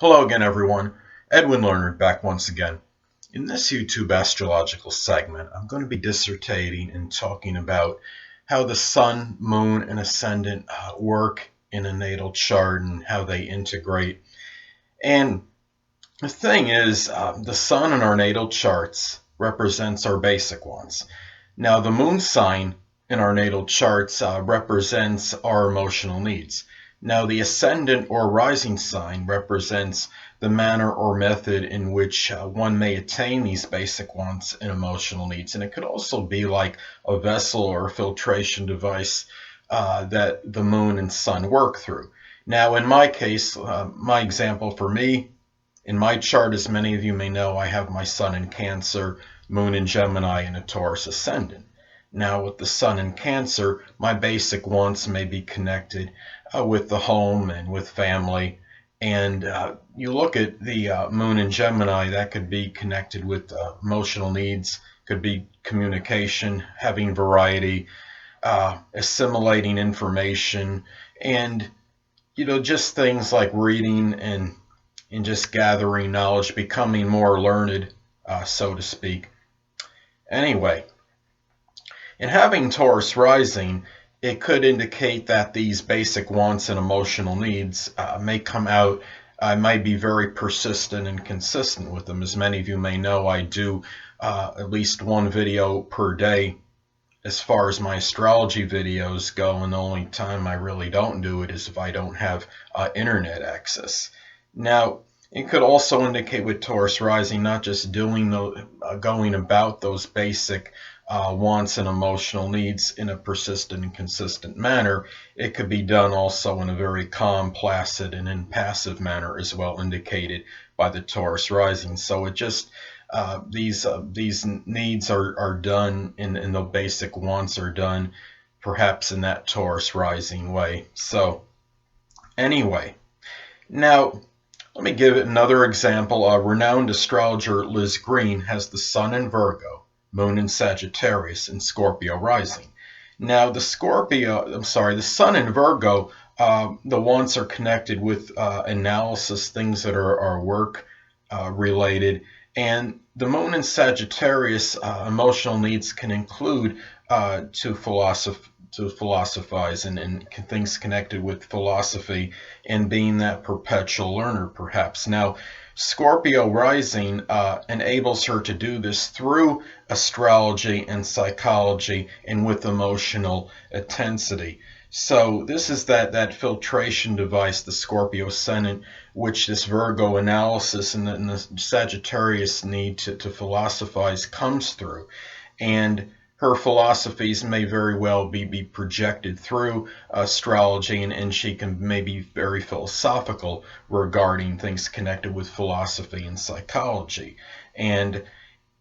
Hello again, everyone. Edwin Learnard back once again. In this YouTube astrological segment, I'm going to be dissertating and talking about how the Sun, Moon, and Ascendant work in a natal chart and how they integrate. And the thing is, the Sun in our natal charts represents our basic ones. Now, the Moon sign in our natal charts represents our emotional needs. Now, the ascendant or rising sign represents the manner or method in which one may attain these basic wants and emotional needs. And it could also be like a vessel or a filtration device that the moon and sun work through. Now, in my case, my example for me, in my chart, as many of you may know, I have my sun in Cancer, moon in Gemini, and a Taurus ascendant. Now, with the sun in Cancer, my basic wants may be connected with the home and with family. And you look at the moon in Gemini, that could be connected with emotional needs, could be communication, having variety, assimilating information, and just things like reading and just gathering knowledge, becoming more learned, so to speak. Anyway, in having Taurus rising, it could indicate that these basic wants and emotional needs may come out. I might be very persistent and consistent with them. As many of you may know, I do at least one video per day as far as my astrology videos go, and the only time I really don't do it is if I don't have internet access. Now, it could also indicate with Taurus rising not just going about those basic wants and emotional needs in a persistent and consistent manner. It could be done also in a very calm, placid, and impassive manner as well, indicated by the Taurus rising. So it just these needs are done, and the basic wants are done perhaps in that Taurus rising way. So anyway, now let me give another example. Renowned astrologer Liz Green has the sun in Virgo, moon in Sagittarius, and Scorpio rising. Now the sun in Virgo, the wants are connected with analysis, things that are work related, and the moon in Sagittarius, emotional needs can include to philosophize and things connected with philosophy and being that perpetual learner, perhaps. Now, Scorpio rising enables her to do this through astrology and psychology and with emotional intensity. So this is that filtration device, the Scorpio ascendant, which this Virgo analysis and the Sagittarius need to philosophize comes through. And her philosophies may very well be projected through astrology, and she can maybe very philosophical regarding things connected with philosophy and psychology. And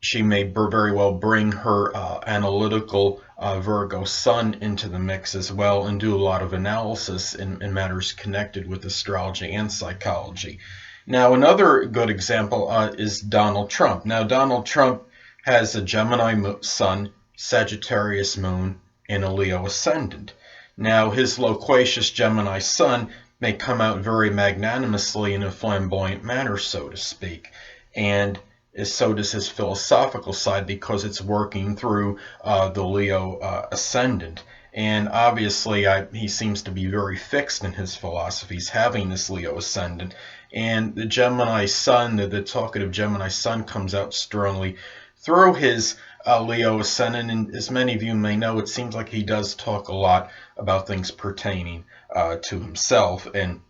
she may very well bring her analytical Virgo sun into the mix as well and do a lot of analysis in matters connected with astrology and psychology. Now, another good example is Donald Trump. Now, Donald Trump has a Gemini sun, Sagittarius moon, and a Leo ascendant. Now, his loquacious Gemini sun may come out very magnanimously in a flamboyant manner, so to speak. And so does his philosophical side, because it's working through the Leo ascendant. And obviously, he seems to be very fixed in his philosophies, having this Leo ascendant. And the Gemini sun, the talkative Gemini sun, comes out strongly through his Leo ascendant. And as many of you may know, it seems like he does talk a lot about things pertaining to himself. And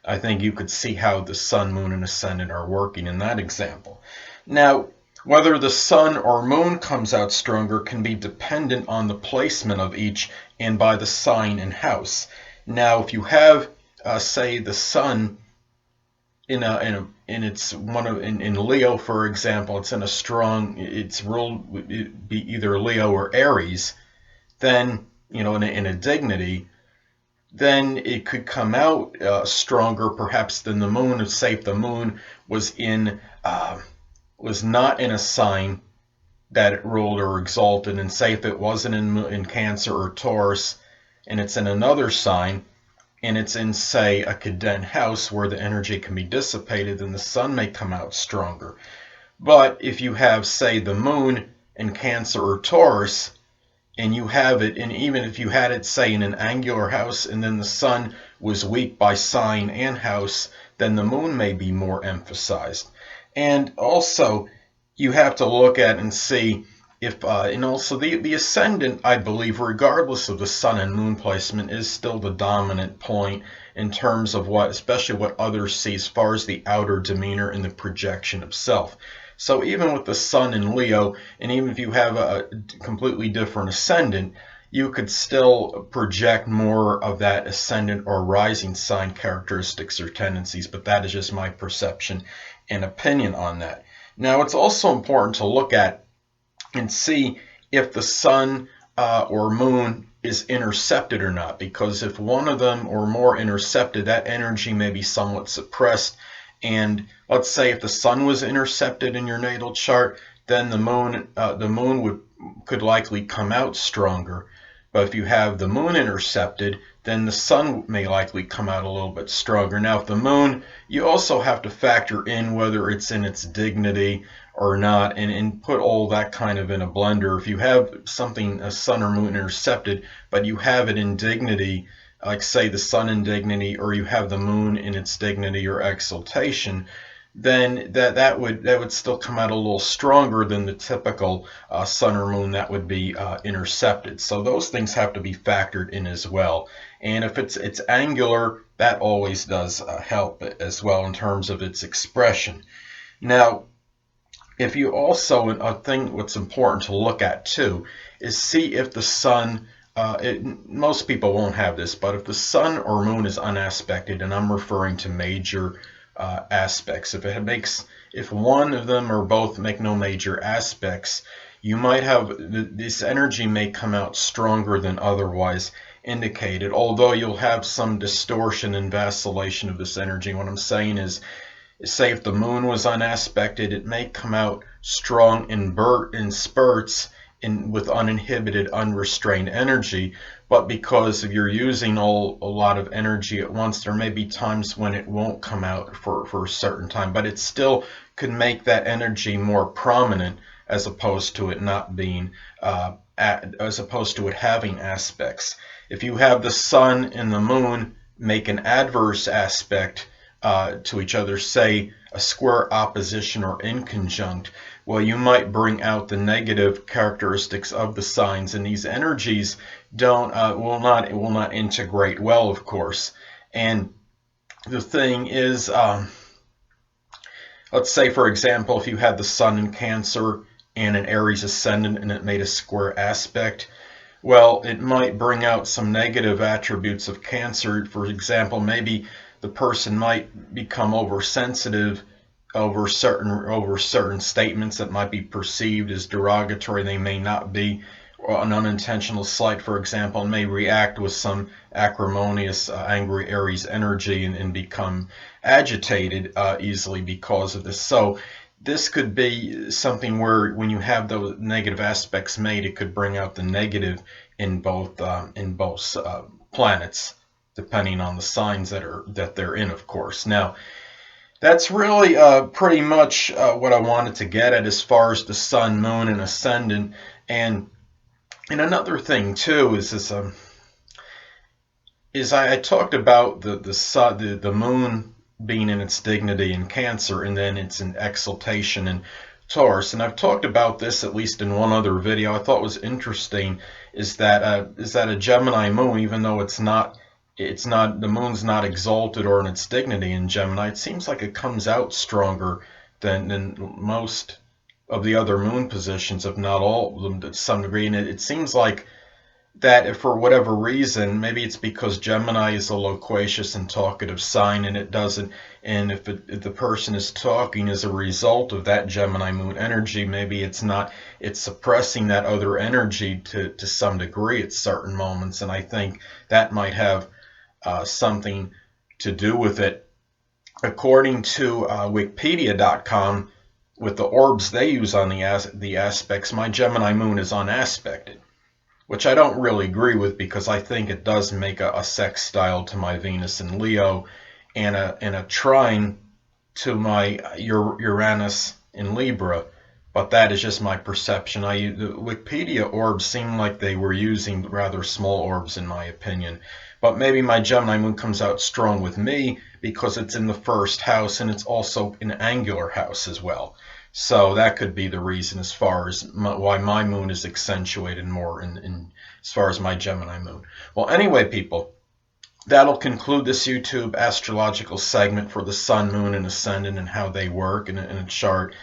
I think you could see how the sun, moon, and ascendant are working in that example. Now, whether the sun or moon comes out stronger can be dependent on the placement of each and by the sign and house. Now, if you have, say, the sun in Leo, for example, it's ruled be either Leo or Aries, then in a dignity, then it could come out stronger perhaps than the moon. Say if the moon was not in a sign that it ruled or exalted, and say if it wasn't in Cancer or Taurus and it's in another sign, and it's in, say, a cadet house where the energy can be dissipated, then the sun may come out stronger. But if you have, say, the moon in Cancer or Taurus, and you have it, and even if you had it, say, in an angular house, and then the sun was weak by sign and house, then the moon may be more emphasized. And also, you have to look at and see if, and also the ascendant, I believe, regardless of the sun and moon placement, is still the dominant point in terms of what, especially what others see as far as the outer demeanor and the projection of self. So even with the sun in Leo, and even if you have a completely different ascendant, you could still project more of that ascendant or rising sign characteristics or tendencies, but that is just my perception and opinion on that. Now, it's also important to look at and see if the sun or moon is intercepted or not, because if one of them or more intercepted, that energy may be somewhat suppressed. And let's say if the sun was intercepted in your natal chart, then the moon could likely come out stronger. But if you have the moon intercepted, then the sun may likely come out a little bit stronger. Now, if the moon, you also have to factor in whether it's in its dignity or not, and put all that kind of in a blender. If you have something, a sun or moon intercepted, but you have it in dignity, like say the sun in dignity, or you have the moon in its dignity or exaltation, then that would still come out a little stronger than the typical sun or moon that would be intercepted. So those things have to be factored in as well. And if it's angular, that always does help as well in terms of its expression. Now, if you also, a thing what's important to look at too is see if the sun, most people won't have this, but if the sun or moon is unaspected, and I'm referring to major aspects, if one of them or both make no major aspects, you might have, this energy may come out stronger than otherwise indicated, although you'll have some distortion and vacillation of this energy. What I'm saying is, say if the moon was unaspected, it may come out strong in spurts with uninhibited, unrestrained energy, but because if you're using a lot of energy at once, there may be times when it won't come out for a certain time, but it still could make that energy more prominent as opposed to it not being, as opposed to it having aspects. If you have the sun and the moon make an adverse aspect to each other, say a square opposition or inconjunct, well, you might bring out the negative characteristics of the signs, and these energies will not integrate well, of course. And the thing is, let's say, for example, if you had the sun in Cancer and an Aries ascendant and it made a square aspect, well, it might bring out some negative attributes of Cancer. For example, maybe the person might become oversensitive over certain statements that might be perceived as derogatory. They may not be. Or an unintentional slight, for example, may react with some acrimonious, angry Aries energy and become agitated easily because of this. So this could be something where when you have those negative aspects made, it could bring out the negative in both planets, depending on the signs that they're in, of course. Now, that's really pretty much what I wanted to get at as far as the sun, moon, and ascendant. And another thing too is this I talked about the moon being in its dignity in Cancer, and then it's in exaltation in Taurus. And I've talked about this at least in one other video. I thought was interesting is that a Gemini moon, even though the moon's not exalted or in its dignity in Gemini, it seems like it comes out stronger than most of the other moon positions, if not all of them to some degree. And it seems like that if for whatever reason, maybe it's because Gemini is a loquacious and talkative sign, and it doesn't, and if the person is talking as a result of that Gemini moon energy, maybe it's suppressing that other energy to some degree at certain moments. And I think that might have something to do with it. According to Wikipedia.com, with the orbs they use on the aspects, my Gemini moon is unaspected. which I don't really agree with because I think it does make a sextile to my Venus in Leo and a trine to my Uranus in Libra. But that is just my perception. The Wikipedia orbs seem like they were using rather small orbs in my opinion. But maybe my Gemini moon comes out strong with me because it's in the first house and it's also an angular house as well. So that could be the reason as far as why my moon is accentuated more in as far as my Gemini moon. Well, anyway, people, that'll conclude this YouTube astrological segment for the Sun, Moon, and Ascendant and how they work in a chart.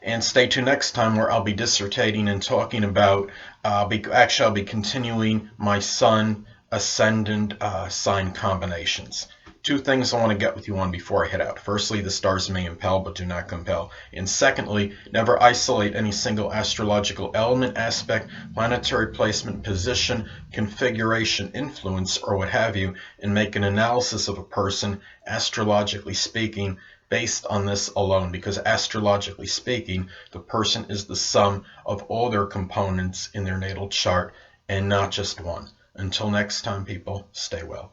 And stay tuned next time where I'll be dissertating and talking about, I'll be continuing my Sun Ascendant sign combinations. Two things I want to get with you on before I head out. Firstly, the stars may impel but do not compel. And secondly, never isolate any single astrological element, aspect, planetary placement, position, configuration, influence, or what have you, and make an analysis of a person, astrologically speaking, based on this alone, because astrologically speaking, the person is the sum of all their components in their natal chart and not just one. Until next time, people, stay well.